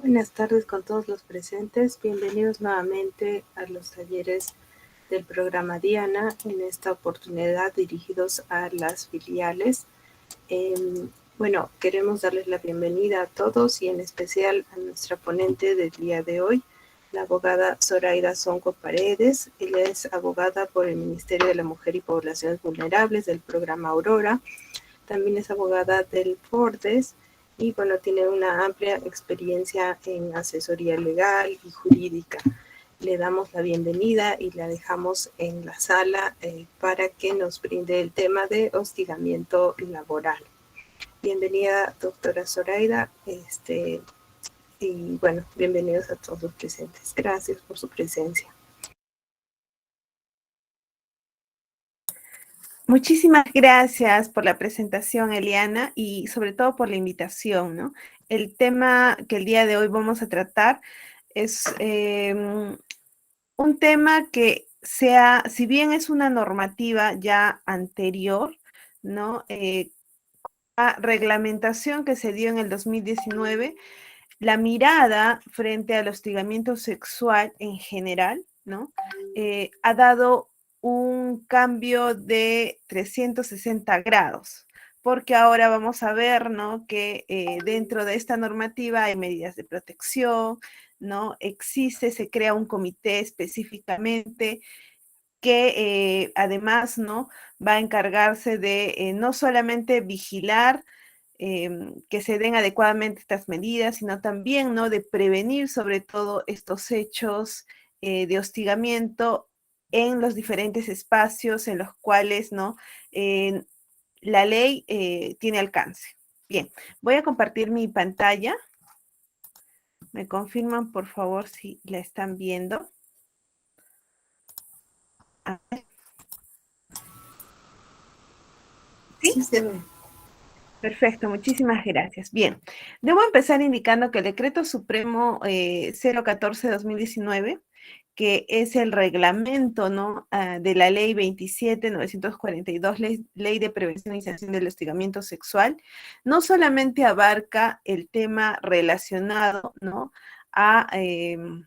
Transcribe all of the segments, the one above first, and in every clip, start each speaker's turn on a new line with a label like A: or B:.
A: Buenas tardes con todos los presentes. Bienvenidos nuevamente a los talleres del programa Diana, en esta oportunidad dirigidos a las filiales. Bueno, queremos darles la bienvenida a todos y en especial a nuestra ponente del día de hoy, la abogada Zoraida Sonco Paredes. Ella es abogada por el Ministerio de la Mujer y Poblaciones Vulnerables del programa Aurora. También es abogada del FORDES y bueno, tiene una amplia experiencia en asesoría legal y jurídica. Le damos la bienvenida y la dejamos en la sala para que nos brinde el tema de hostigamiento laboral. Bienvenida, doctora Zoraida, y bueno, bienvenidos a todos los presentes. Gracias por su presencia.
B: Muchísimas gracias por la presentación, Eliana, y sobre todo por la invitación, ¿no? El tema que el día de hoy vamos a tratar es un tema que si bien es una normativa ya anterior, ¿no? La reglamentación que se dio en el 2019, la mirada frente al hostigamiento sexual en general, ¿no? Ha dado un cambio de 360 grados, porque ahora vamos a ver, ¿no? Que dentro de esta normativa hay medidas de protección, ¿no? Se crea un comité específicamente que además, ¿no? Va a encargarse de no solamente vigilar que se den adecuadamente estas medidas, sino también, ¿no? De prevenir sobre todo estos hechos de hostigamiento en los diferentes espacios en los cuales, ¿no? La ley tiene alcance. Bien, voy a compartir mi pantalla. Me confirman, por favor, si la están viendo. A ver. ¿Sí?
A: Sí, se ve.
B: Perfecto, muchísimas gracias. Bien, debo empezar indicando que el Decreto Supremo 014-2019, que es el reglamento, ¿no? De la Ley 27.942, ley de Prevención y Sanción del Hostigamiento Sexual, no solamente abarca el tema relacionado, ¿no? Al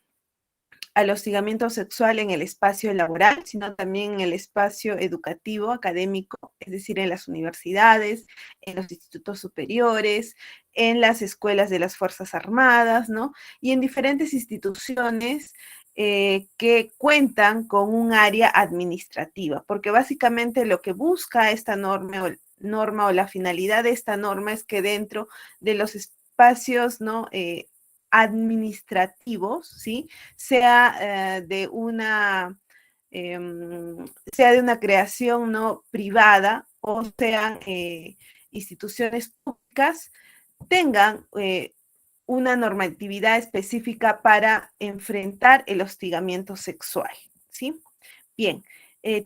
B: hostigamiento sexual en el espacio laboral, sino también en el espacio educativo, académico, es decir, en las universidades, en los institutos superiores, en las escuelas de las Fuerzas Armadas, ¿no? Y en diferentes instituciones que cuentan con un área administrativa, porque básicamente lo que busca esta norma o la finalidad de esta norma es que dentro de los espacios, ¿no? Administrativos, ¿sí? Sea de una creación no privada o sean instituciones públicas, tengan una normatividad específica para enfrentar el hostigamiento sexual, ¿sí? Bien,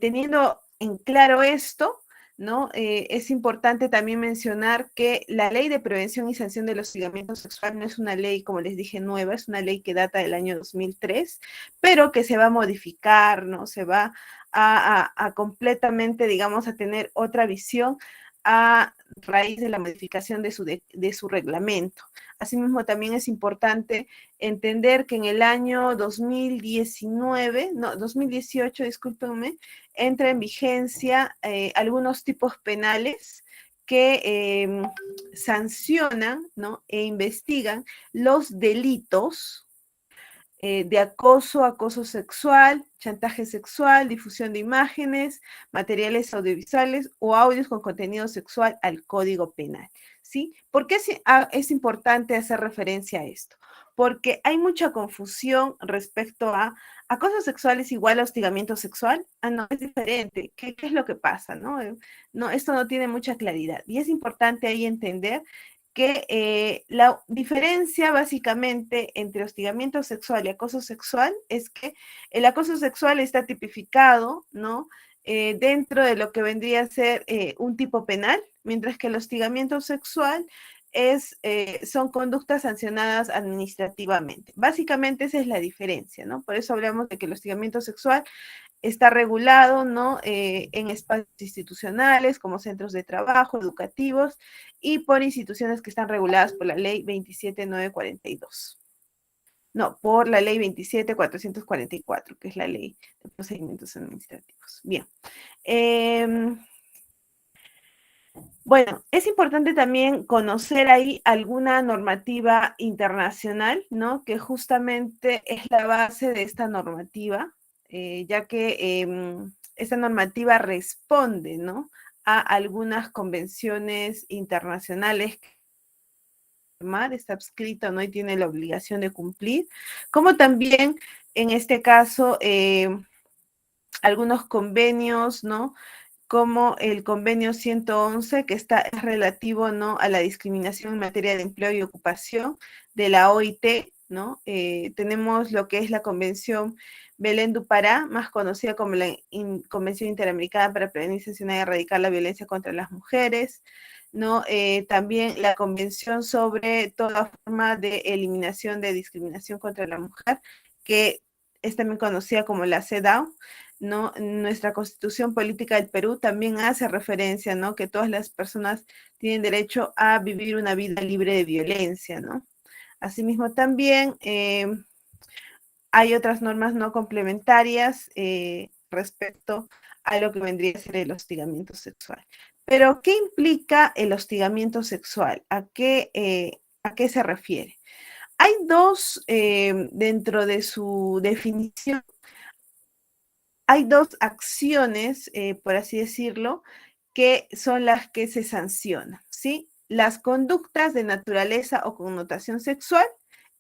B: teniendo en claro esto, ¿no? Es importante también mencionar que la Ley de Prevención y Sanción del Hostigamiento Sexual no es una ley, como les dije, nueva, es una ley que data del año 2003, pero que se va a modificar, ¿no? Se va a completamente, digamos, a tener otra visión a raíz de la modificación de su reglamento. Asimismo, también es importante entender que en el año 2018, discúlpenme, entra en vigencia algunos tipos penales que sancionan, ¿no? E investigan los delitos de acoso sexual, chantaje sexual, difusión de imágenes, materiales audiovisuales o audios con contenido sexual al Código Penal, ¿sí? ¿Por qué es importante hacer referencia a esto? Porque hay mucha confusión respecto a acoso sexual es igual a hostigamiento sexual. Ah, no, es diferente. ¿Qué es lo que pasa? No, esto no tiene mucha claridad. Y es importante ahí entender que la diferencia básicamente entre hostigamiento sexual y acoso sexual es que el acoso sexual está tipificado, ¿no? Dentro de lo que vendría a ser un tipo penal, mientras que el hostigamiento sexual son conductas sancionadas administrativamente. Básicamente esa es la diferencia, ¿no? Por eso hablamos de que el hostigamiento sexual está regulado, ¿no? En espacios institucionales como centros de trabajo, educativos y por instituciones que están reguladas por la ley 27.942. No, por la ley 27.444, que es la ley de procedimientos administrativos. Bien. Bueno, es importante también conocer ahí alguna normativa internacional, ¿no? Que justamente es la base de esta normativa, ya que esta normativa responde, ¿no? A algunas convenciones internacionales que está adscrito, ¿no? Y tiene la obligación de cumplir, como también en este caso algunos convenios, ¿no? Como el convenio 111, que es relativo, ¿no? A la discriminación en materia de empleo y ocupación de la OIT, ¿no? Tenemos lo que es la Convención Belén du Pará, más conocida como la Convención Interamericana para Prevenir, Sancionar y Erradicar la Violencia contra las Mujeres, ¿no? También la Convención sobre toda forma de eliminación de discriminación contra la mujer, que es también conocida como la CEDAW, ¿no? Nuestra Constitución Política del Perú también hace referencia, ¿no? Que todas las personas tienen derecho a vivir una vida libre de violencia, ¿no? Asimismo, también hay otras normas no complementarias respecto a lo que vendría a ser el hostigamiento sexual. Pero, ¿qué implica el hostigamiento sexual? ¿A qué se refiere? Hay dos, dentro de su definición, hay dos acciones, por así decirlo, que son las que se sancionan, ¿sí? Las conductas de naturaleza o connotación sexual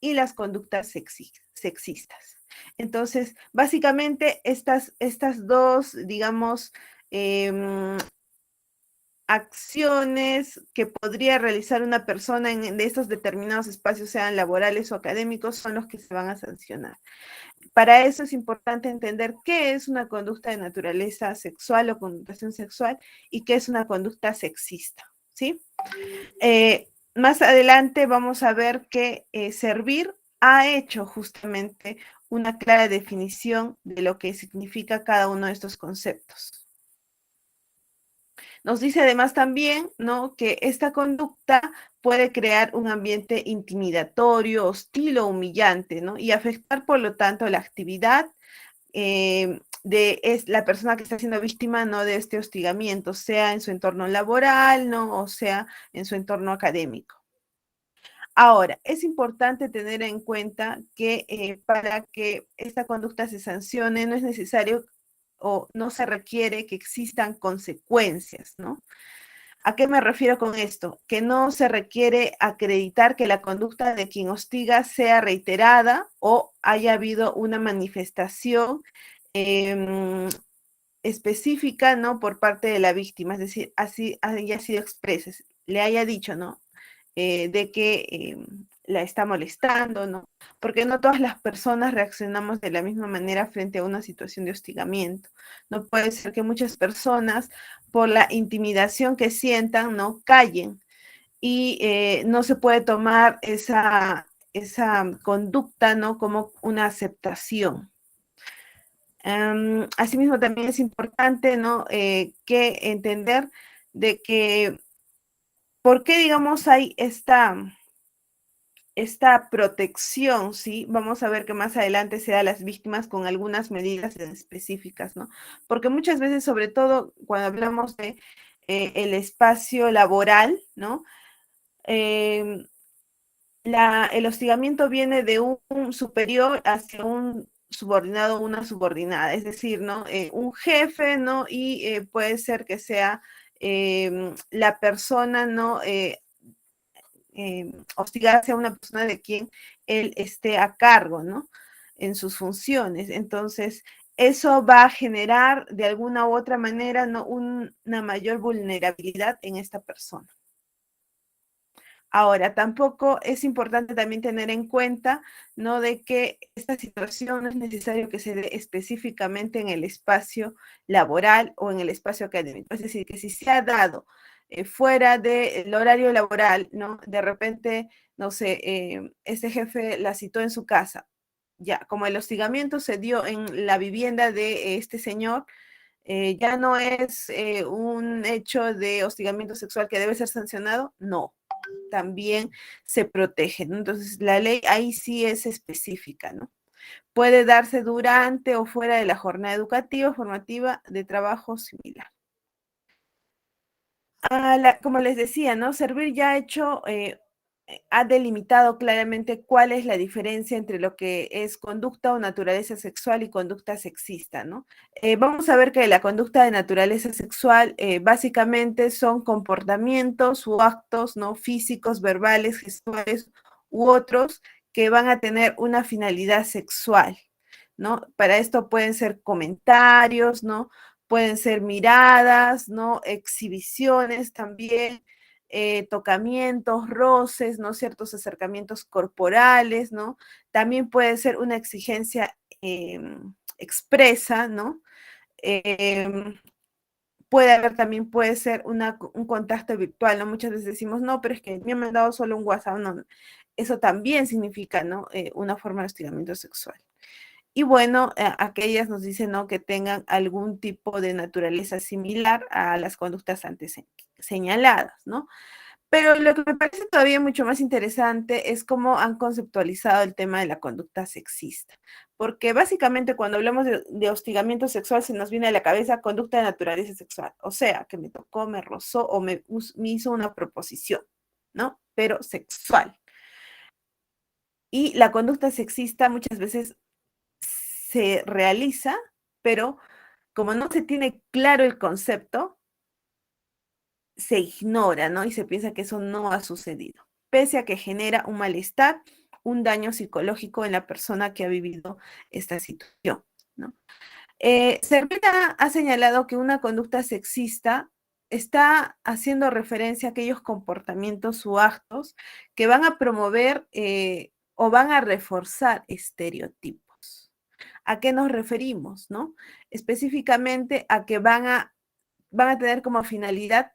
B: y las conductas sexistas. Entonces, básicamente, estas dos, digamos, em, acciones que podría realizar una persona de estos determinados espacios, sean laborales o académicos, son los que se van a sancionar. Para eso es importante entender qué es una conducta de naturaleza sexual o connotación sexual y qué es una conducta sexista, ¿sí? Más adelante vamos a ver que Servir ha hecho justamente una clara definición de lo que significa cada uno de estos conceptos. Nos dice además también, ¿no? Que esta conducta puede crear un ambiente intimidatorio, hostil o humillante, ¿no? Y afectar, por lo tanto, la actividad es la persona que está siendo víctima, ¿no? De este hostigamiento, sea en su entorno laboral, ¿no? O sea en su entorno académico. Ahora, es importante tener en cuenta que para que esta conducta se sancione no es necesario o no se requiere que existan consecuencias, ¿no? ¿A qué me refiero con esto? Que no se requiere acreditar que la conducta de quien hostiga sea reiterada o haya habido una manifestación eh, específica, ¿no? Por parte de la víctima, es decir, así haya sido expresa, le haya dicho, ¿no? De que la está molestando, ¿no? Porque no todas las personas reaccionamos de la misma manera frente a una situación de hostigamiento. No puede ser que muchas personas, por la intimidación que sientan, ¿no? Callen y no se puede tomar esa conducta, ¿no? Como una aceptación. Asimismo, también es importante, ¿no? Que entender de que, ¿por qué, digamos, hay esta protección, ¿sí? Vamos a ver que más adelante se da a las víctimas con algunas medidas específicas, ¿no? Porque muchas veces, sobre todo cuando hablamos de el espacio laboral, ¿no? El hostigamiento viene de un superior hacia un subordinado o una subordinada, es decir, ¿no? Un jefe, ¿no? Y puede ser que sea la persona, ¿no? Hostigar hacia una persona de quien él esté a cargo, ¿no? En sus funciones. Entonces, eso va a generar de alguna u otra manera, ¿no? Una mayor vulnerabilidad en esta persona. Ahora, tampoco es importante también tener en cuenta, ¿no? De que esta situación no es necesario que se dé específicamente en el espacio laboral o en el espacio académico. Es decir, que si se ha dado fuera del horario laboral, ¿no? De repente, no sé, este jefe la citó en su casa. Ya, como el hostigamiento se dio en la vivienda de este señor, ya no es un hecho de hostigamiento sexual que debe ser sancionado, no. también se protege, ¿no? Entonces, la ley ahí sí es específica, ¿no? Puede darse durante o fuera de la jornada educativa, formativa, de trabajo similar. Como les decía, ¿no? Servir ya ha hecho, ha delimitado claramente cuál es la diferencia entre lo que es conducta o naturaleza sexual y conducta sexista, ¿no? Vamos a ver que la conducta de naturaleza sexual básicamente son comportamientos u actos, ¿no? Físicos, verbales, gestuales u otros que van a tener una finalidad sexual, ¿no? Para esto pueden ser comentarios, ¿no? Pueden ser miradas, ¿no? Exhibiciones también, tocamientos, roces, ¿no? Ciertos acercamientos corporales, ¿no? También puede ser una exigencia expresa, ¿no? Em, puede haber también, puede ser un contacto virtual, ¿no? Muchas veces decimos, no, pero es que me han mandado solo un WhatsApp, no, no. Eso también significa, ¿no? Una forma de hostigamiento sexual. Y bueno, aquellas nos dicen, ¿no? Que tengan algún tipo de naturaleza similar a las conductas antes señaladas, ¿no? Pero lo que me parece todavía mucho más interesante es cómo han conceptualizado el tema de la conducta sexista. Porque básicamente cuando hablamos de hostigamiento sexual se nos viene a la cabeza conducta de naturaleza sexual. O sea, que me tocó, me rozó o me hizo una proposición, ¿no? Pero sexual. Y la conducta sexista muchas veces se realiza, pero como no se tiene claro el concepto, se ignora, ¿no? Y se piensa que eso no ha sucedido, pese a que genera un malestar, un daño psicológico en la persona que ha vivido esta situación, ¿no? Cervera ha señalado que una conducta sexista está haciendo referencia a aquellos comportamientos o actos que van a promover o van a reforzar estereotipos. ¿A qué nos referimos, no? Específicamente a que van a tener como finalidad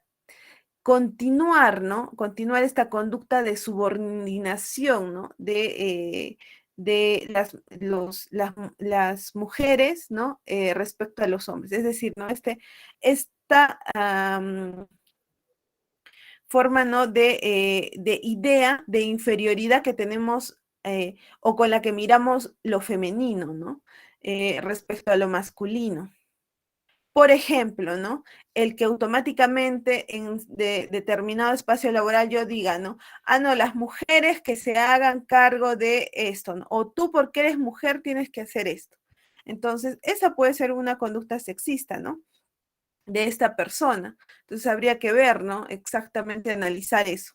B: continuar, ¿no? Continuar esta conducta de subordinación, ¿no? De las mujeres, ¿no? Respecto a los hombres. Es decir, ¿no? Esta forma, ¿no? De idea de inferioridad que tenemos o con la que miramos lo femenino, ¿no? Respecto a lo masculino. Por ejemplo, ¿no? El que automáticamente en determinado espacio laboral yo diga, ¿no? Ah, no, las mujeres que se hagan cargo de esto, ¿no? O tú porque eres mujer tienes que hacer esto. Entonces, esa puede ser una conducta sexista, ¿no? De esta persona. Entonces, habría que ver, ¿no? Exactamente analizar eso.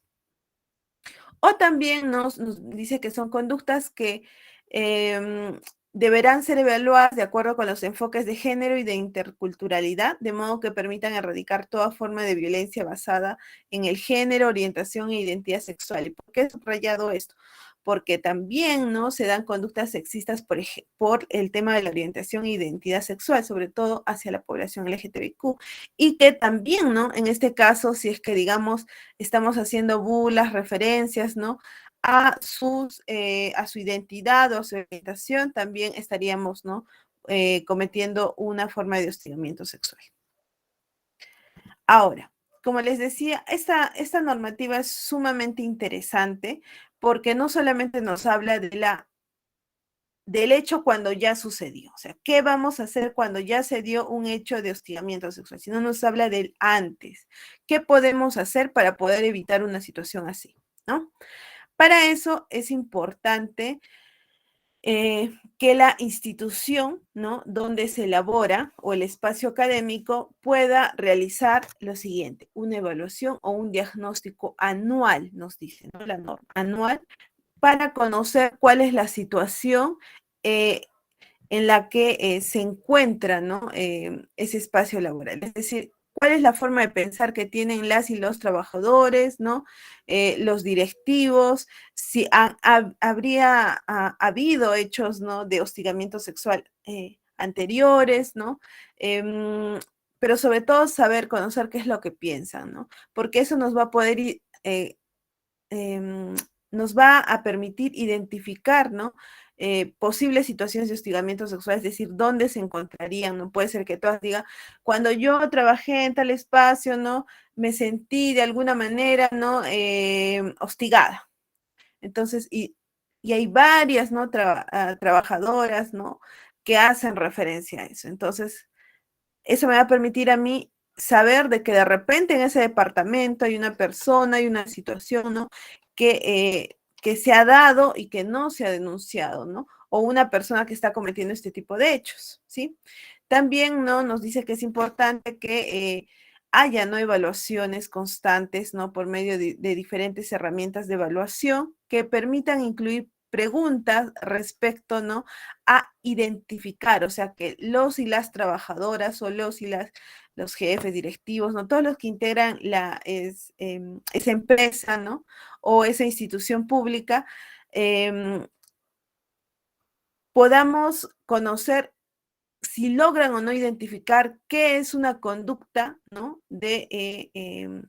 B: O también nos dice que son conductas que deberán ser evaluadas de acuerdo con los enfoques de género y de interculturalidad, de modo que permitan erradicar toda forma de violencia basada en el género, orientación e identidad sexual. ¿Y por qué he subrayado esto? Porque también, ¿no? Se dan conductas sexistas por el tema de la orientación e identidad sexual, sobre todo hacia la población LGTBIQ, y que también, ¿no? En este caso, si es que, digamos, estamos haciendo burlas, referencias, ¿no? A su identidad o a su orientación, también estaríamos, ¿no? Cometiendo una forma de hostigamiento sexual. Ahora, como les decía, esta normativa es sumamente interesante porque no solamente nos habla del hecho cuando ya sucedió, o sea, ¿qué vamos a hacer cuando ya se dio un hecho de hostigamiento sexual? Sino nos habla del antes, ¿qué podemos hacer para poder evitar una situación así, ¿no? Para eso es importante que la institución, ¿no? Donde se elabora o el espacio académico pueda realizar lo siguiente, una evaluación o un diagnóstico anual, nos dice, ¿no? La norma anual, para conocer cuál es la situación eh, en la que se encuentra, ¿no? Ese espacio laboral. Es decir, cuál es la forma de pensar que tienen las y los trabajadores, ¿no? Los directivos, si habría habido hechos, ¿no? De hostigamiento sexual anteriores, ¿no? Pero sobre todo saber, conocer qué es lo que piensan, ¿no? Porque eso nos va a poder nos va a permitir identificar, ¿no? posibles situaciones de hostigamiento sexual, es decir, dónde se encontrarían, no puede ser que todas digan, cuando yo trabajé en tal espacio, ¿no? Me sentí de alguna manera, ¿no? Hostigada. Entonces, y hay varias, ¿no? Trabajadoras, ¿no? Que hacen referencia a eso. Entonces, eso me va a permitir a mí saber de que de repente en ese departamento hay una persona, hay una situación, ¿no? Que se ha dado y que no se ha denunciado, ¿no? O una persona que está cometiendo este tipo de hechos, ¿sí? También, ¿no? Nos dice que es importante que haya, ¿no? Evaluaciones constantes, ¿no? Por medio de diferentes herramientas de evaluación que permitan incluir preguntas respecto, ¿no? A identificar, o sea, que los y las trabajadoras o los jefes directivos, ¿no? Todos los que integran esa empresa, ¿no? O esa institución pública, em, podamos conocer si logran o no identificar qué es una conducta, ¿no? De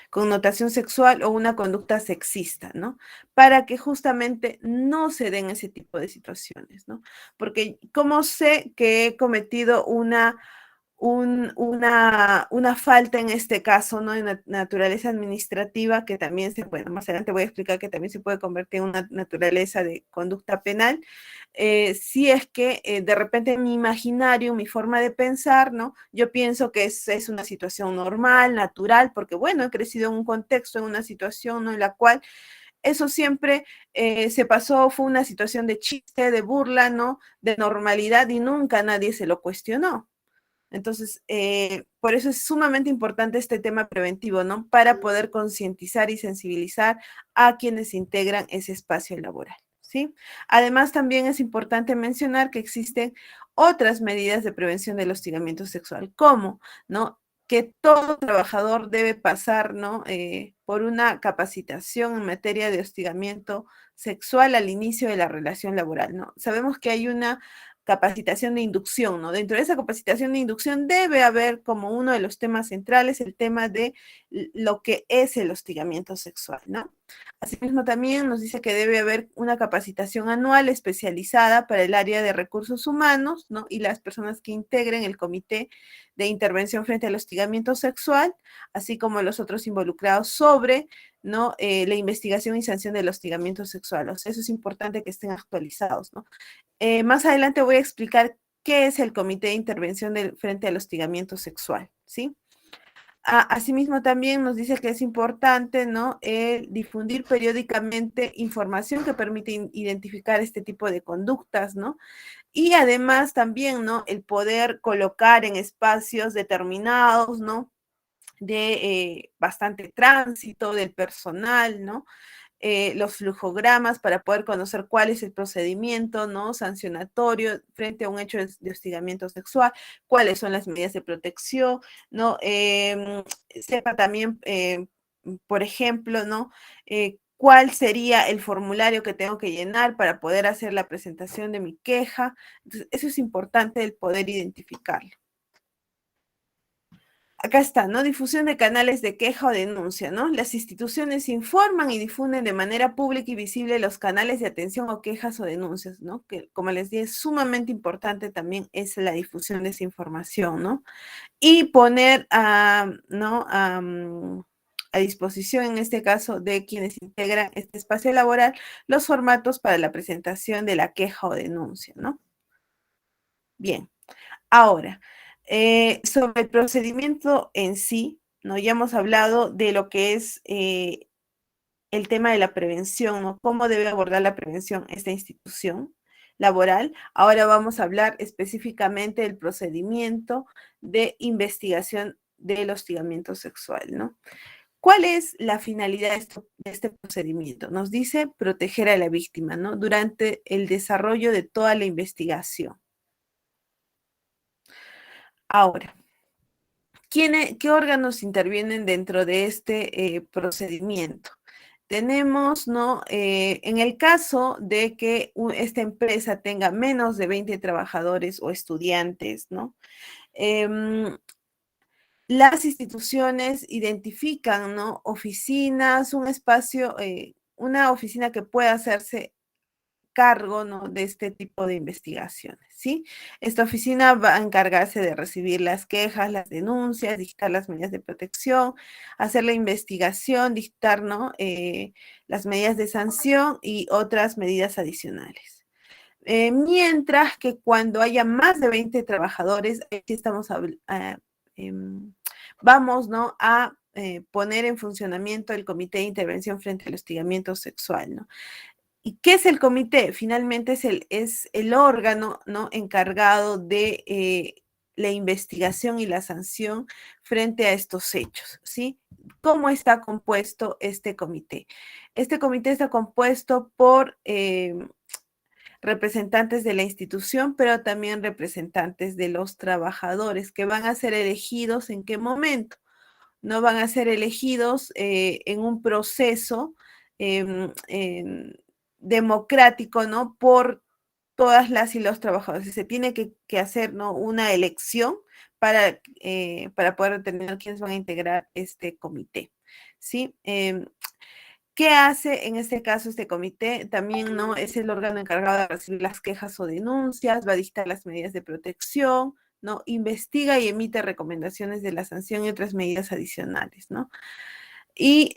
B: connotación sexual o una conducta sexista, ¿no? Para que justamente no se den ese tipo de situaciones, ¿no? Porque ¿cómo sé que he cometido una falta en este caso, ¿no? De naturaleza administrativa, que también se puede, más adelante voy a explicar que también se puede convertir en una naturaleza de conducta penal, si es que de repente en mi imaginario, mi forma de pensar, ¿no? Yo pienso que es una situación normal, natural, porque bueno, he crecido en un contexto, en una situación, ¿no? En la cual eso siempre se pasó, fue una situación de chiste, de burla, ¿no? De normalidad y nunca nadie se lo cuestionó. Entonces, por eso es sumamente importante este tema preventivo, ¿no? Para poder concientizar y sensibilizar a quienes integran ese espacio laboral, ¿sí? Además, también es importante mencionar que existen otras medidas de prevención del hostigamiento sexual, como, ¿no? Que todo trabajador debe pasar, ¿no? Por una capacitación en materia de hostigamiento sexual al inicio de la relación laboral, ¿no? Sabemos que hay una capacitación de inducción, ¿no? Dentro de esa capacitación de inducción debe haber como uno de los temas centrales el tema de lo que es el hostigamiento sexual, ¿no? Asimismo, también nos dice que debe haber una capacitación anual especializada para el área de recursos humanos, ¿no? Y las personas que integren el comité de intervención frente al hostigamiento sexual, así como los otros involucrados sobre, ¿no? La investigación y sanción del hostigamiento sexual. O sea, eso es importante que estén actualizados, ¿no? Más adelante voy a explicar qué es el Comité de Intervención frente al hostigamiento sexual, ¿sí? Asimismo, también nos dice que es importante, ¿no? Difundir periódicamente información que permite identificar este tipo de conductas, ¿no? Y además también, ¿no? El poder colocar en espacios determinados, ¿no? De bastante tránsito del personal, ¿no? Los flujogramas para poder conocer cuál es el procedimiento, ¿no? Sancionatorio frente a un hecho de hostigamiento sexual, cuáles son las medidas de protección, ¿no? Sepa también, por ejemplo, ¿no? ¿Cuál sería el formulario que tengo que llenar para poder hacer la presentación de mi queja? Entonces, eso es importante el poder identificarlo. Acá está, ¿no? Difusión de canales de queja o denuncia, ¿no? Las instituciones informan y difunden de manera pública y visible los canales de atención o quejas o denuncias, ¿no? Que, como les dije, es sumamente importante también es la difusión de esa información, ¿no? Y poner ¿no? A disposición, en este caso, de quienes integran este espacio laboral, los formatos para la presentación de la queja o denuncia, ¿no? Bien. Ahora, sobre el procedimiento en sí, ¿no? Ya hemos hablado de lo que es el tema de la prevención, ¿no? Cómo debe abordar la prevención esta institución laboral. Ahora vamos a hablar específicamente del procedimiento de investigación del hostigamiento sexual, ¿no? ¿Cuál es la finalidad de este procedimiento? Nos dice proteger a la víctima, ¿no? Durante el desarrollo de toda la investigación. Ahora, ¿qué órganos intervienen dentro de este procedimiento? Tenemos, ¿no? En el caso de que esta empresa tenga menos de 20 trabajadores o estudiantes, ¿no? Em, las instituciones identifican, ¿no? Oficinas, un espacio, una oficina que pueda hacerse cargo, ¿no?, de este tipo de investigaciones, ¿sí? Esta oficina va a encargarse de recibir las quejas, las denuncias, dictar las medidas de protección, hacer la investigación, dictar, ¿no?, las medidas de sanción y otras medidas adicionales. Mientras que cuando haya más de 20 trabajadores, aquí vamos, ¿no?, a poner en funcionamiento el Comité de Intervención frente al Hostigamiento Sexual, ¿no? ¿Y qué es el comité? Finalmente es el órgano, ¿no?, encargado de la investigación y la sanción frente a estos hechos, ¿sí? ¿Cómo está compuesto este comité? Este comité está compuesto por representantes de la institución, pero también representantes de los trabajadores que van a ser elegidos en qué momento. No van a ser elegidos en un proceso democrático, ¿no?, por todas las y los trabajadores. Se tiene que hacer, ¿no?, una elección para poder determinar quiénes van a integrar este comité, ¿sí? ¿Qué hace en este caso este comité? También, ¿no?, es el órgano encargado de recibir las quejas o denuncias, va a dictar las medidas de protección, ¿no? Investiga y emite recomendaciones de la sanción y otras medidas adicionales, ¿no? Y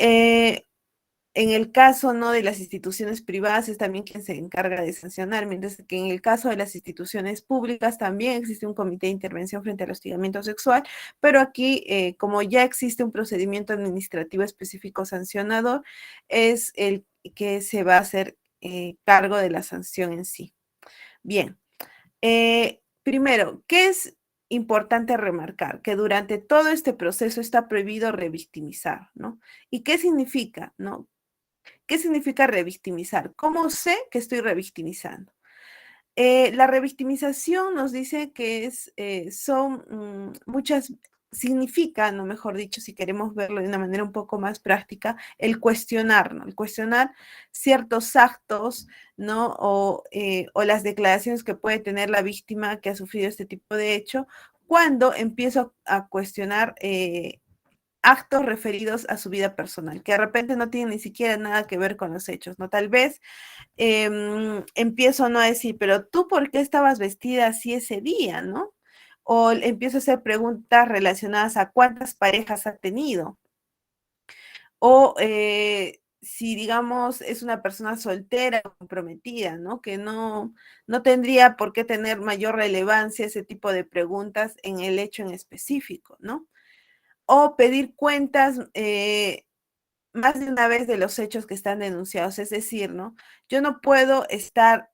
B: en el caso, ¿no?, de las instituciones privadas es también quien se encarga de sancionar, mientras que en el caso de las instituciones públicas también existe un comité de intervención frente al hostigamiento sexual, pero aquí, como ya existe un procedimiento administrativo específico sancionador, es el que se va a hacer cargo de la sanción en sí. Bien, primero, ¿qué es importante remarcar? Que durante todo este proceso está prohibido revictimizar, ¿no? ¿Y qué significa, no? ¿Qué significa revictimizar? ¿Cómo sé que estoy revictimizando? La revictimización nos dice que son significa, no mejor dicho, si queremos verlo de una manera un poco más práctica, el cuestionar, ¿no? El cuestionar ciertos actos, ¿no? O las declaraciones que puede tener la víctima que ha sufrido este tipo de hecho, cuando empiezo a cuestionar actos referidos a su vida personal, que de repente no tienen ni siquiera nada que ver con los hechos, ¿no? Tal vez empiezo, ¿no?, a decir, pero tú, ¿por qué estabas vestida así ese día, no? O empiezo a hacer preguntas relacionadas a cuántas parejas ha tenido. O si, digamos, es una persona soltera o comprometida, ¿no? Que no tendría por qué tener mayor relevancia ese tipo de preguntas en el hecho en específico, ¿no? O pedir cuentas más de una vez de los hechos que están denunciados. Es decir, ¿no? Yo no puedo estar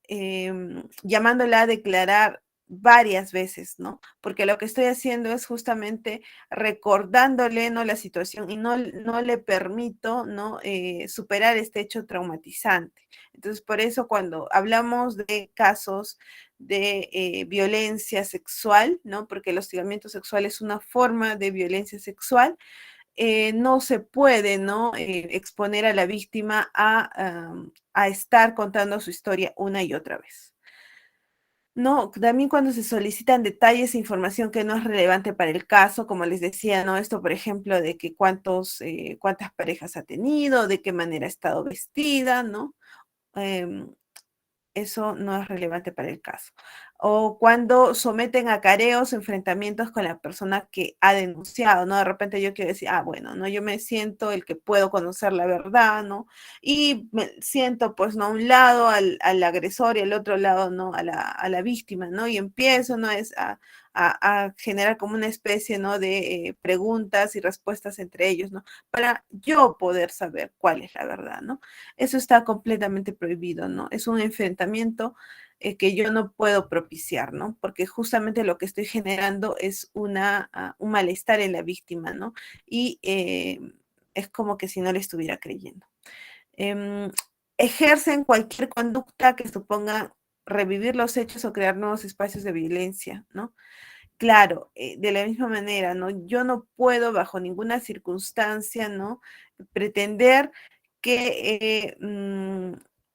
B: llamándola a declarar varias veces, ¿no? Porque lo que estoy haciendo es justamente recordándole, ¿no?, la situación y no le permito, ¿no?, superar este hecho traumatizante. Entonces, por eso cuando hablamos de casos de violencia sexual, ¿no? Porque el hostigamiento sexual es una forma de violencia sexual, no se puede, ¿no?, exponer a la víctima a estar contando su historia una y otra vez. No, también cuando se solicitan detalles e información que no es relevante para el caso, como les decía, ¿no? Esto, por ejemplo, de que cuántas parejas ha tenido, de qué manera ha estado vestida, ¿no? Em, Eso no es relevante para el caso. O cuando someten a careos, enfrentamientos con la persona que ha denunciado, ¿no? De repente yo quiero decir, bueno, ¿no? Yo me siento el que puedo conocer la verdad, ¿no? Y me siento, pues, ¿no?, a un lado al agresor y al otro lado, ¿no?, a la víctima, ¿no? Y empiezo, ¿no?, a generar como una especie, ¿no?, de preguntas y respuestas entre ellos, ¿no? Para yo poder saber cuál es la verdad, ¿no? Eso está completamente prohibido, ¿no? Es un enfrentamiento que yo no puedo propiciar, ¿no? Porque justamente lo que estoy generando es un malestar en la víctima, ¿no? Y es como que si no le estuviera creyendo. Em, Ejercen cualquier conducta que suponga revivir los hechos o crear nuevos espacios de violencia, ¿no? Claro, de la misma manera, ¿no? Yo no puedo bajo ninguna circunstancia, ¿no?, pretender que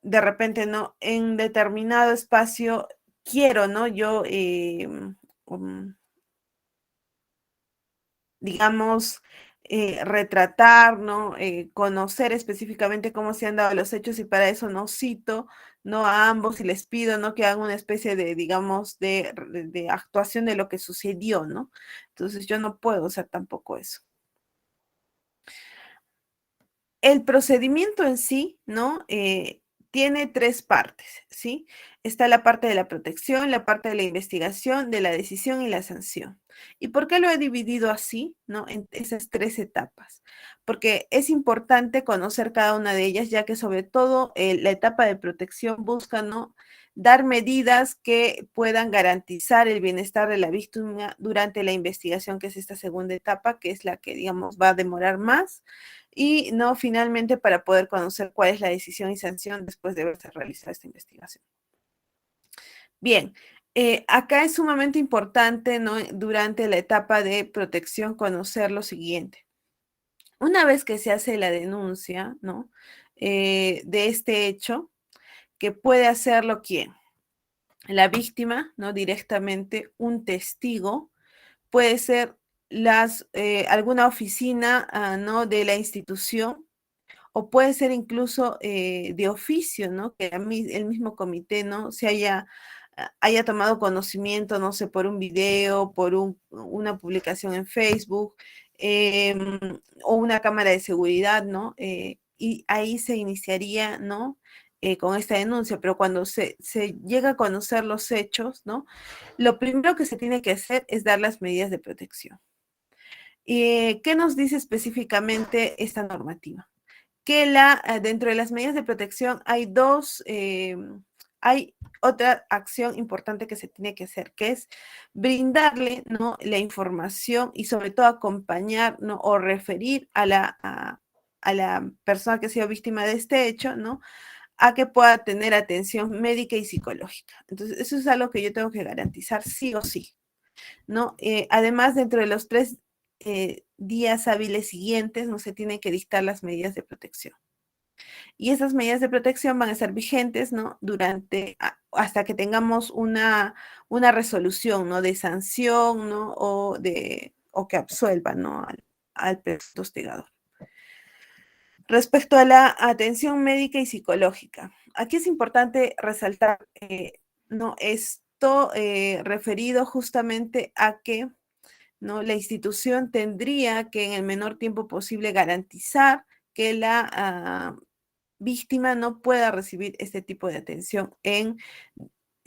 B: de repente, ¿no?, en determinado espacio quiero, ¿no?, yo, um, digamos, retratar, ¿no?, conocer específicamente cómo se han dado los hechos y para eso no cito, ¿no? A ambos y les pido, ¿no? Que hagan una especie de, digamos, de actuación de lo que sucedió, ¿no? Entonces yo no puedo hacer tampoco eso. El procedimiento en sí, ¿no? Tiene tres partes, ¿sí? Está la parte de la protección, la parte de la investigación, de la decisión y la sanción. ¿Y por qué lo he dividido así, ¿no? En esas tres etapas. Porque es importante conocer cada una de ellas, ya que sobre todo la etapa de protección busca, ¿no? Dar medidas que puedan garantizar el bienestar de la víctima durante la investigación, que es esta segunda etapa, que es la que, digamos, va a demorar más y no finalmente para poder conocer cuál es la decisión y sanción después de haberse realizado esta investigación. Bien, acá es sumamente importante, ¿no? Durante la etapa de protección conocer lo siguiente. Una vez que se hace la denuncia, ¿no? De este hecho, que puede hacerlo quién? La víctima, ¿no? Directamente, un testigo, puede ser alguna oficina, ¿no? De la institución, o puede ser incluso de oficio, ¿no? Que a mí el mismo comité, ¿no? Haya tomado conocimiento, no sé, por un video, por una publicación en Facebook, em, o una cámara de seguridad, ¿no? Y ahí se iniciaría, ¿no? Con esta denuncia, pero cuando se llega a conocer los hechos, ¿no? Lo primero que se tiene que hacer es dar las medidas de protección. ¿Qué nos dice específicamente esta normativa? Que dentro de las medidas de protección hay otra acción importante que se tiene que hacer, que es brindarle, ¿no? La información y sobre todo acompañar, ¿no? O referir a la persona que ha sido víctima de este hecho, ¿no? A que pueda tener atención médica y psicológica. Entonces, eso es algo que yo tengo que garantizar sí o sí, ¿no? Además, dentro de los 3 días hábiles siguientes, no se tienen que dictar las medidas de protección. Y esas medidas de protección van a estar vigentes, ¿no? Hasta que tengamos una resolución, ¿no? De sanción, ¿no? O que absuelva, ¿no? Al presunto hostigador. Respecto a la atención médica y psicológica, aquí es importante resaltar, ¿no? Esto referido justamente a que, ¿no? La institución tendría que en el menor tiempo posible garantizar que la víctima no pueda recibir este tipo de atención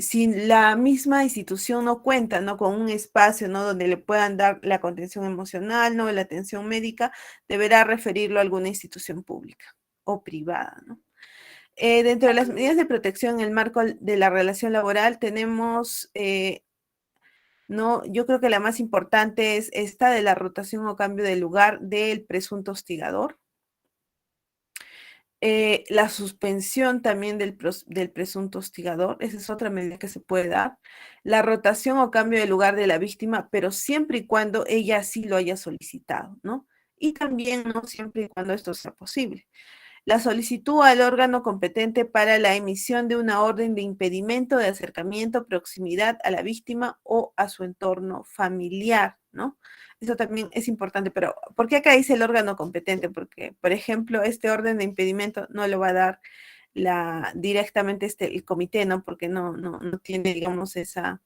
B: si la misma institución no cuenta, ¿no? Con un espacio, ¿no? Donde le puedan dar la contención emocional, ¿no? La atención médica, deberá referirlo a alguna institución pública o privada, ¿no? Dentro de las medidas de protección en el marco de la relación laboral tenemos, ¿no? Yo creo que la más importante es esta de la rotación o cambio de lugar del presunto hostigador. La suspensión también del presunto hostigador, esa es otra medida que se puede dar. La rotación o cambio de lugar de la víctima, pero siempre y cuando ella sí lo haya solicitado, ¿no? Y también, ¿no? Siempre y cuando esto sea posible. La solicitud al órgano competente para la emisión de una orden de impedimento de acercamiento, proximidad a la víctima o a su entorno familiar, ¿no? Eso también es importante, pero ¿por qué acá dice el órgano competente? Porque, por ejemplo, este orden de impedimento no lo va a dar directamente el comité, ¿no? Porque no tiene, digamos, esa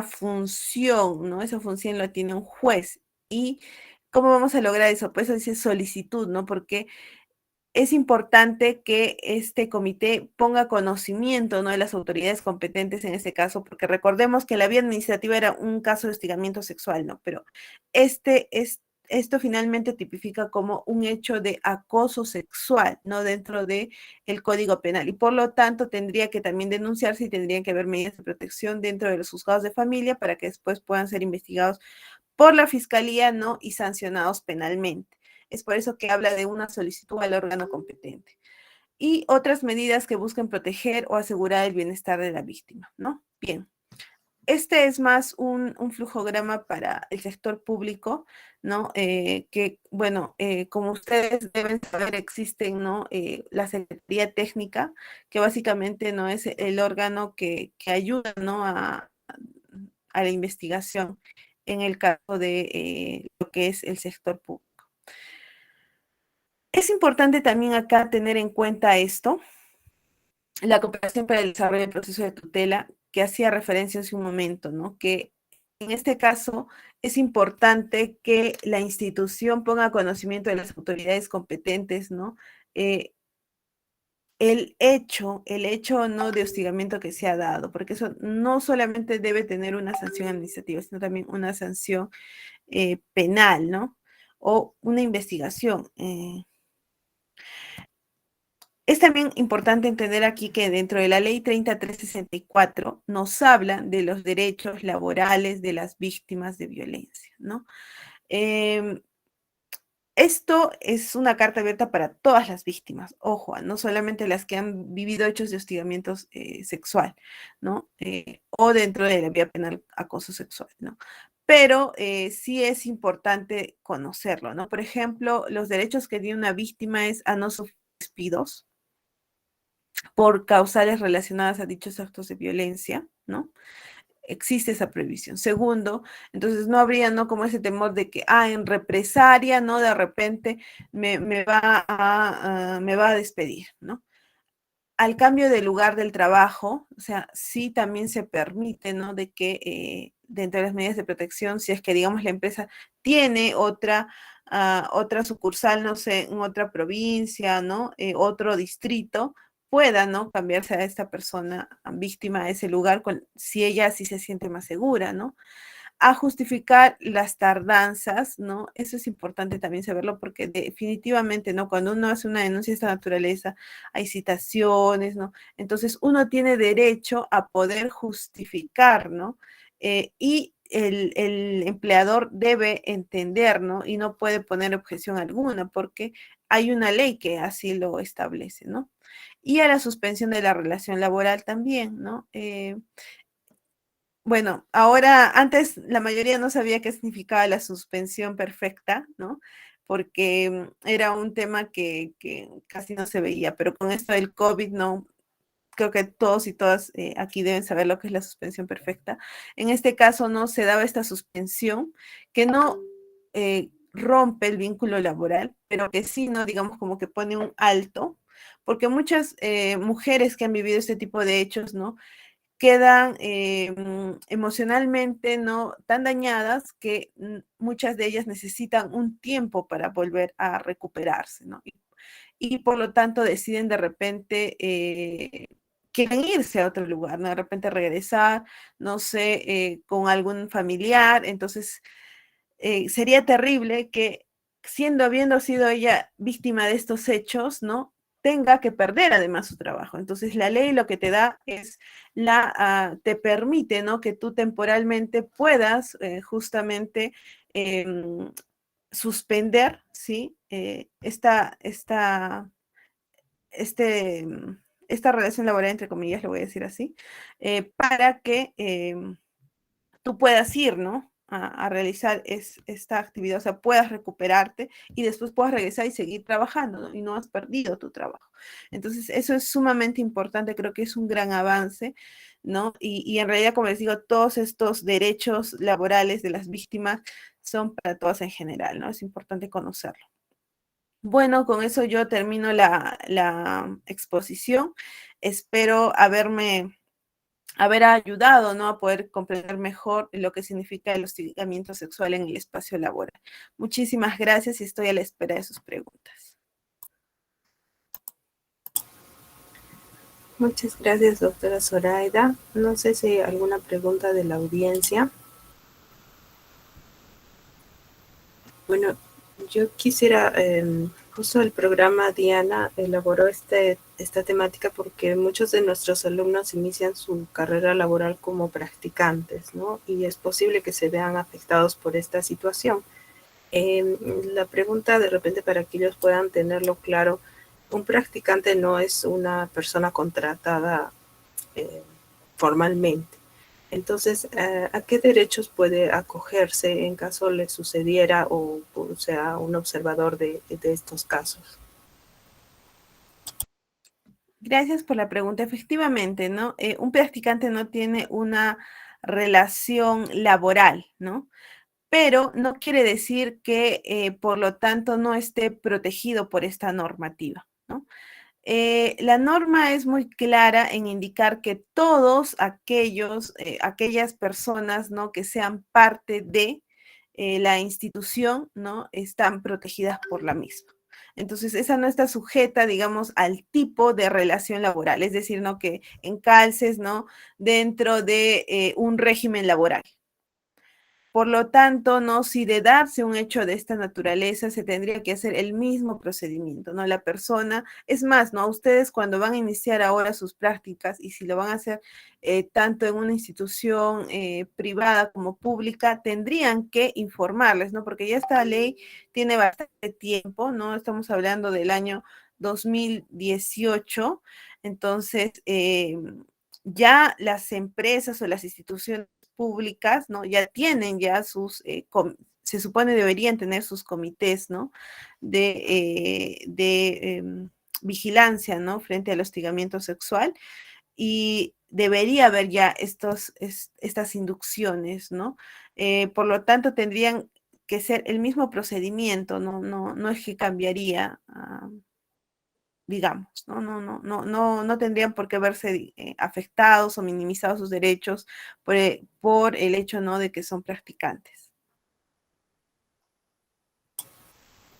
B: función, ¿no? Esa función la tiene un juez. ¿Y cómo vamos a lograr eso? Pues eso dice solicitud, ¿no? Porque es importante que este comité ponga conocimiento, ¿no? De las autoridades competentes en este caso, porque recordemos que la vía administrativa era un caso de hostigamiento sexual, ¿no? Pero esto finalmente tipifica como un hecho de acoso sexual, ¿no? Dentro de el Código Penal. Y por lo tanto tendría que también denunciarse y tendrían que haber medidas de protección dentro de los juzgados de familia para que después puedan ser investigados por la Fiscalía, ¿no? Y sancionados penalmente. Es por eso que habla de una solicitud al órgano competente. Y otras medidas que busquen proteger o asegurar el bienestar de la víctima, ¿no? Bien. Este es más un flujograma para el sector público, ¿no? Que, bueno, como ustedes deben saber, existen, ¿no? La Secretaría Técnica, que básicamente no es el órgano que ayuda, ¿no? A la investigación en el caso de lo que es el sector público. Es importante también acá tener en cuenta esto, la cooperación para el desarrollo del proceso de tutela, que hacía referencia hace un momento, ¿no? Que en este caso es importante que la institución ponga a conocimiento de las autoridades competentes, ¿no? Eh, el hecho no de hostigamiento que se ha dado, porque eso no solamente debe tener una sanción administrativa, sino también una sanción penal, ¿no? O una investigación. Es también importante entender aquí que dentro de la ley 3364 nos hablan de los derechos laborales de las víctimas de violencia, ¿no? Eh, Esto es una carta abierta para todas las víctimas, ojo, no solamente las que han vivido hechos de hostigamiento sexual, ¿no? O dentro de la vía penal acoso sexual, ¿no? Pero sí es importante conocerlo, ¿no? Por ejemplo, los derechos que tiene una víctima es a no sufrir despidos por causales relacionadas a dichos actos de violencia, ¿no? Existe esa previsión. Segundo, entonces no habría, ¿no? Como ese temor de que, en represalia, ¿no? De repente me va a despedir, ¿no? Al cambio de lugar del trabajo, o sea, sí también se permite, ¿no? De que dentro de las medidas de protección, si es que, digamos, la empresa tiene otra sucursal, no sé, en otra provincia, ¿no? Otro distrito, pueda, ¿no? Cambiarse a esta persona víctima a ese lugar si ella sí se siente más segura, ¿no? A justificar las tardanzas, ¿no? Eso es importante también saberlo porque definitivamente, ¿no? Cuando uno hace una denuncia de esta naturaleza, hay citaciones, ¿no? Entonces uno tiene derecho a poder justificar, ¿no? Y el empleador debe entender, ¿no? Y no puede poner objeción alguna porque hay una ley que así lo establece, ¿no? Y a la suspensión de la relación laboral también, ¿no? Bueno, ahora, antes la mayoría no sabía qué significaba la suspensión perfecta, ¿no? Porque era un tema que casi no se veía, pero con esto del COVID, no, creo que todos y todas aquí deben saber lo que es la suspensión perfecta. En este caso no se daba esta suspensión que no rompe el vínculo laboral, pero que sí, ¿no? Digamos como que pone un alto, porque muchas mujeres que han vivido este tipo de hechos, ¿no? Quedan emocionalmente no tan dañadas que muchas de ellas necesitan un tiempo para volver a recuperarse, ¿no? Y por lo tanto deciden de repente quieren irse a otro lugar, ¿no? De repente regresar, no sé, con algún familiar, entonces sería terrible que habiendo sido ella víctima de estos hechos, ¿no? Tenga que perder además su trabajo. Entonces la ley lo que te da es te permite, ¿no? Que tú temporalmente puedas justamente em, suspender, ¿sí? Este, esta relación laboral, entre comillas, lo voy a decir así, para que tú puedas ir, ¿no? A realizar esta actividad, o sea, puedas recuperarte y después puedas regresar y seguir trabajando, ¿no? Y no has perdido tu trabajo. Entonces, eso es sumamente importante, creo que es un gran avance, ¿no? Y en realidad, como les digo, todos estos derechos laborales de las víctimas son para todas en general, ¿no? Es importante conocerlo. Bueno, con eso yo termino la exposición. Espero haber ayudado, ¿no? A poder comprender mejor lo que significa el hostigamiento sexual en el espacio laboral. Muchísimas gracias y estoy a la espera de sus preguntas.
A: Muchas gracias, doctora Zoraida. No sé si hay alguna pregunta de la audiencia. Bueno, yo quisiera, justo el programa Diana elaboró esta temática porque muchos de nuestros alumnos inician su carrera laboral como practicantes, ¿no? Y es posible que se vean afectados por esta situación. La pregunta de repente para que ellos puedan tenerlo claro, un practicante no es una persona contratada eh, formalmente. Entonces, ¿a qué derechos puede acogerse en caso le sucediera o sea un observador de estos casos?
B: Gracias por la pregunta. Efectivamente, ¿no? Un practicante no tiene una relación laboral, ¿no? Pero no quiere decir que, por lo tanto, no esté protegido por esta normativa, ¿no? La norma es muy clara en indicar que todos aquellas personas, ¿no? Que sean parte de la institución, ¿no? Están protegidas por la misma. Entonces, esa no está sujeta, digamos, al tipo de relación laboral, es decir, ¿no? Que encalces, ¿no? Dentro de un régimen laboral. Por lo tanto, ¿no? Si de darse un hecho de esta naturaleza, se tendría que hacer el mismo procedimiento, ¿no? La persona, es más, ¿no? Ustedes cuando van a iniciar ahora sus prácticas y si lo van a hacer tanto en una institución privada como pública, tendrían que informarles, ¿no? Porque ya esta ley tiene bastante tiempo, ¿no? Estamos hablando del año 2018, entonces ya las empresas o las instituciones públicas, ¿no? Ya tienen ya se supone deberían tener sus comités, ¿no? De vigilancia, ¿no? Frente al hostigamiento sexual y debería haber ya estas inducciones, ¿no? Por lo tanto, tendrían que ser el mismo procedimiento, no es que cambiaría, digamos, no tendrían por qué verse afectados o minimizados sus derechos por el hecho, ¿no? De que son practicantes.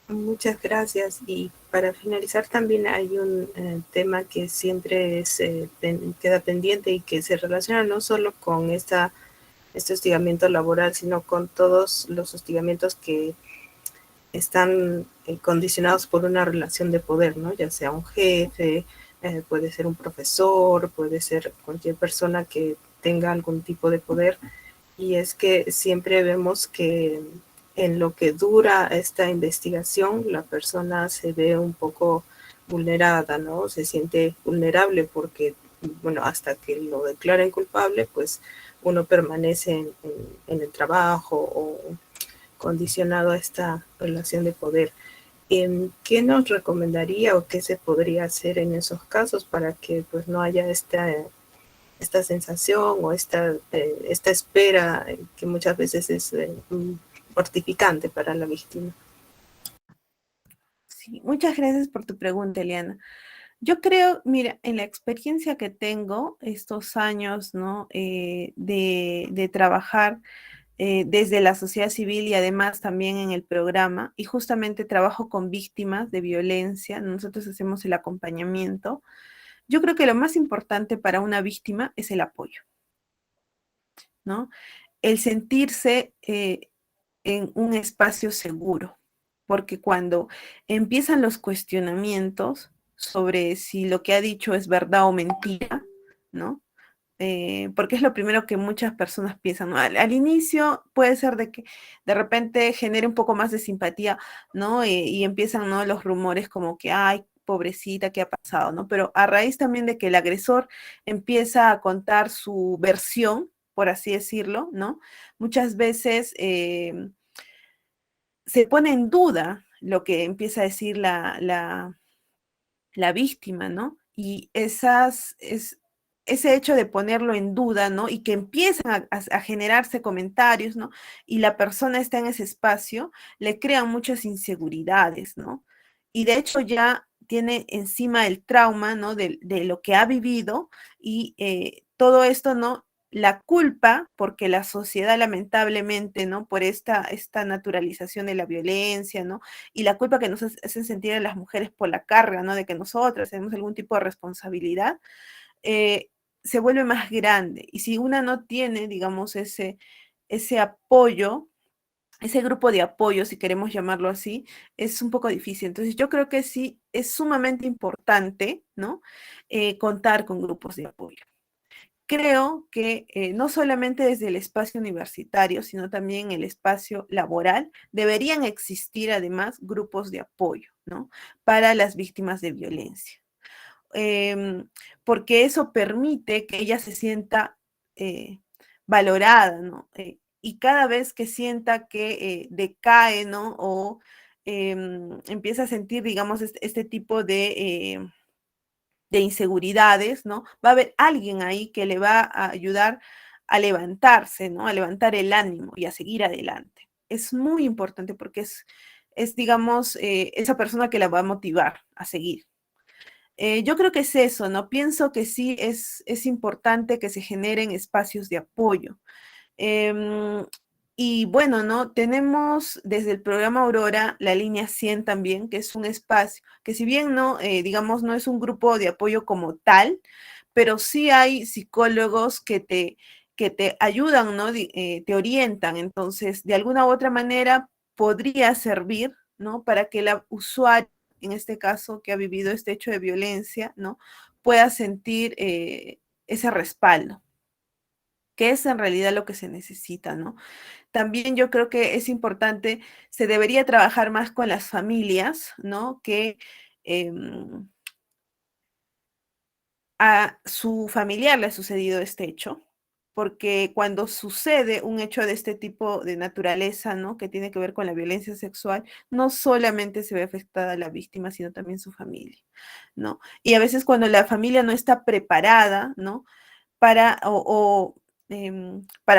A: Muchas gracias. Y para finalizar también hay un tema que siempre queda pendiente y que se relaciona no solo con este hostigamiento laboral, sino con todos los hostigamientos que están condicionados por una relación de poder, ¿no? Ya sea un jefe, puede ser un profesor, puede ser cualquier persona que tenga algún tipo de poder. Y es que siempre vemos que en lo que dura esta investigación, la persona se ve un poco vulnerada, ¿no? Se siente vulnerable porque, bueno, hasta que lo declaren culpable, pues uno permanece en el trabajo o condicionado a esta relación de poder. ¿Qué nos recomendaría o qué se podría hacer en esos casos para que pues no haya esta sensación o esta espera que muchas veces es mortificante para la víctima?
B: Sí, muchas gracias por tu pregunta, Eliana. Yo creo, mira, en la experiencia que tengo estos años, ¿no? De trabajar desde la sociedad civil y además también en el programa, y justamente trabajo con víctimas de violencia, nosotros hacemos el acompañamiento. Yo creo que lo más importante para una víctima es el apoyo, ¿no? El sentirse en un espacio seguro, porque cuando empiezan los cuestionamientos sobre si lo que ha dicho es verdad o mentira, ¿no? Porque es lo primero que muchas personas piensan, ¿no? Al inicio puede ser de que de repente genere un poco más de simpatía, ¿no? Y empiezan, ¿no? Los rumores como que, ay, pobrecita, ¿qué ha pasado, ¿no? Pero a raíz también de que el agresor empieza a contar su versión, por así decirlo, ¿no? Muchas veces se pone en duda lo que empieza a decir la víctima, ¿no? Y ese hecho de ponerlo en duda, ¿no? Y que empiezan a generarse comentarios, ¿no? Y la persona está en ese espacio, le crean muchas inseguridades, ¿no? Y de hecho ya tiene encima el trauma, ¿no? De lo que ha vivido y todo esto, ¿no? La culpa, porque la sociedad lamentablemente, ¿no? Por esta naturalización de la violencia, ¿no? Y la culpa que nos hacen sentir a las mujeres por la carga, ¿no? De que nosotras tenemos algún tipo de responsabilidad, eh, se vuelve más grande. Y si una no tiene, digamos, ese apoyo, ese grupo de apoyo, si queremos llamarlo así, es un poco difícil. Entonces, yo creo que sí es sumamente importante, ¿no? Contar con grupos de apoyo. Creo que no solamente desde el espacio universitario, sino también en el espacio laboral, deberían existir además grupos de apoyo, ¿no? Para las víctimas de violencia. Em, Porque eso permite que ella se sienta valorada, ¿no? Y cada vez que sienta que decae, ¿no? O empieza a sentir, digamos, este tipo de inseguridades, ¿no? Va a haber alguien ahí que le va a ayudar a levantarse, ¿no? A levantar el ánimo y a seguir adelante. Es muy importante porque digamos, esa persona que la va a motivar a seguir. Yo creo que es eso, ¿no? Pienso que sí es importante que se generen espacios de apoyo. Em, y bueno, ¿no? Tenemos desde el programa Aurora la línea 100 también, que es un espacio que si bien no, digamos, no es un grupo de apoyo como tal, pero sí hay psicólogos que te ayudan, ¿no? Te orientan. Entonces, de alguna u otra manera podría servir, ¿no? Para que la usuaria, en este caso, que ha vivido este hecho de violencia, ¿no? Pueda sentir ese respaldo, que es en realidad lo que se necesita, ¿no? También yo creo que es importante, se debería trabajar más con las familias, ¿no? Que a su familiar le ha sucedido este hecho, porque cuando sucede un hecho de este tipo de naturaleza, ¿no? Que tiene que ver con la violencia sexual, no solamente se ve afectada la víctima, sino también su familia, ¿no? Y a veces cuando la familia no está preparada, ¿no? Para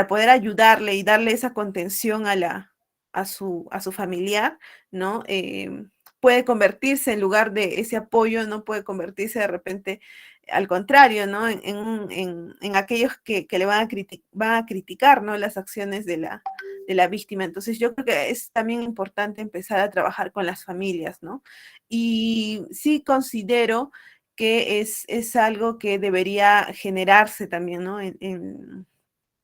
B: poder ayudarle y darle esa contención a su familiar, ¿no? Puede convertirse en lugar de ese apoyo, ¿no? Puede convertirse de repente al contrario, ¿no? En aquellos que le van a criticar, ¿no? Las acciones de la víctima. Entonces yo creo que es también importante empezar a trabajar con las familias, ¿no? Y sí considero que es algo que debería generarse también, ¿no?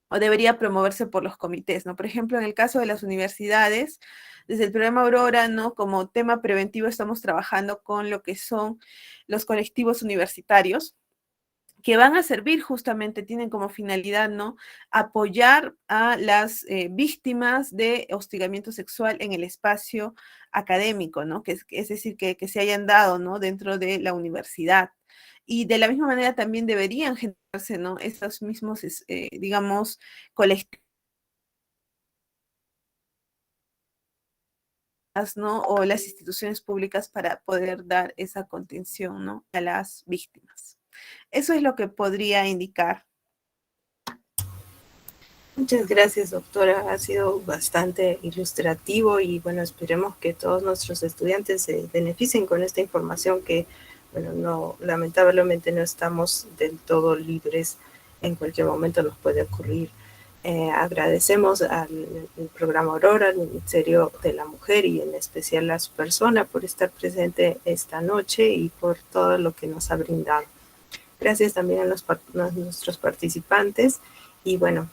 B: O debería promoverse por los comités, ¿no? Por ejemplo, en el caso de las universidades, desde el programa Aurora, ¿no? Como tema preventivo estamos trabajando con lo que son los colectivos universitarios, que van a servir justamente, tienen como finalidad, ¿no? Apoyar a las víctimas de hostigamiento sexual en el espacio académico, ¿no? Es decir, que se hayan dado, ¿no? Dentro de la universidad. Y de la misma manera también deberían generarse, ¿no? Estos mismos, digamos, colectivos, ¿no? O las instituciones públicas para poder dar esa contención, ¿no? A las víctimas. Eso es lo que podría indicar.
A: Muchas gracias, doctora. Ha sido bastante ilustrativo y bueno, esperemos que todos nuestros estudiantes se beneficien con esta información que, bueno, no, lamentablemente no estamos del todo libres. En cualquier momento nos puede ocurrir. Agradecemos al programa Aurora, al Ministerio de la Mujer y en especial a su persona por estar presente esta noche y por todo lo que nos ha brindado. Gracias también a nuestros participantes y bueno,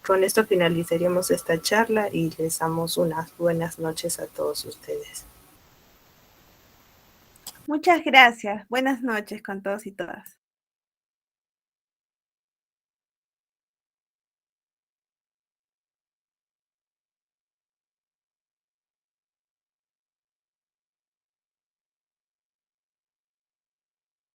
A: con esto finalizaríamos esta charla y les damos unas buenas noches a todos ustedes.
B: Muchas gracias. Buenas noches con todos y todas.